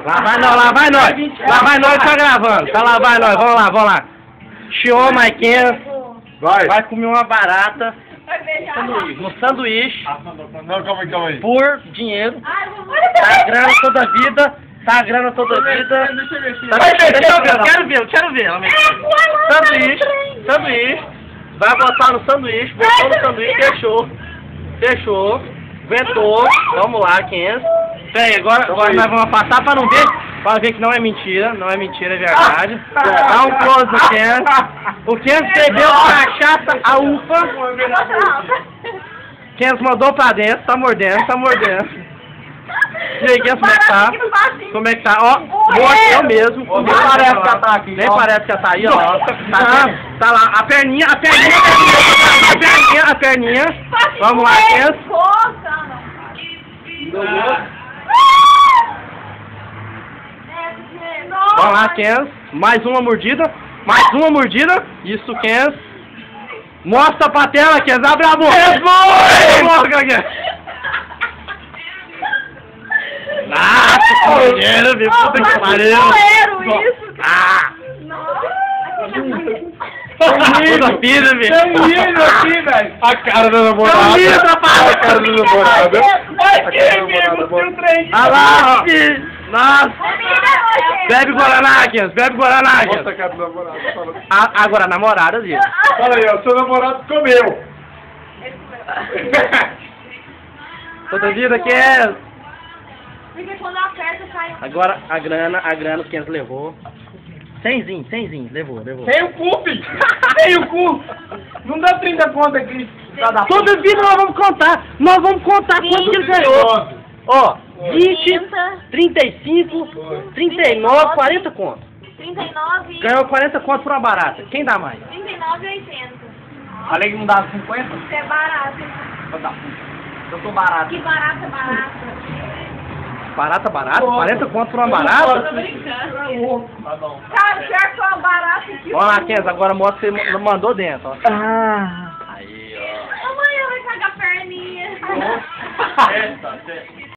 Lá vai nós, lá vai nós. Lá vai nós, tá gravando. Tá lá, vai nós, vamos lá. Chiou, Maiquinha. Vai comer uma barata. No sanduíche. Não, calma aí. Por dinheiro. Tá grana toda a vida. Tá grana toda a vida. Eu quero ver. Sanduíche. Vai botar no sanduíche. Botou no sanduíche, fechou. Ventou. Vamos lá, 500. Peraí, agora nós vamos passar pra não ver. Pra ver que não é mentira. Não é mentira, é verdade. Dá um close no 500. O 500 perdeu a cachaça, a ufa. 500 mandou pra dentro. Tá mordendo. E aí, 500, como é que tá? Ó, mordeu mesmo. Nem parece que ela tá aqui. Nem parece que ela tá aí, ó. Tá lá. A perninha. Vamos lá, 500. Vamos lá, 500. Mais uma mordida. Isso, 500. Mostra pra tela, 500. Abre a boca. Nossa, morderam, viu? Puta que pariu. Toda filha, velho. Tem um hino aqui, velho. A cara da namorada. Olha lá, filho. Nossa. Bebe Guaraná, 500. Mostra a cara do namorado. Agora, a namorada, viu? Fala aí, ó. Seu namorado comeu. Toda vida, 500. Porque quando aperta, sai. Agora, a grana, os 500 levou. 100zinho, levou. Tem o cu, filho. Tem o cu. Não dá 30 conto aqui. Toda vida nós vamos contar quanto que ele ganhou. Ó, 20, 35, 39, 40 conto. 39. Ganhou 40 conto por uma barata. Quem dá mais? 39,80. Falei que não dava 50? Isso é barato. Eu tô barato. Que barata. Barata? 40 conto por uma barata? Tô brincando. Tá bom. Cara, pior que uma barata aqui. Vamos lá, 500, agora mostra que você mandou dentro, ó. Aí, ó. Amanhã vai cagar a perninha.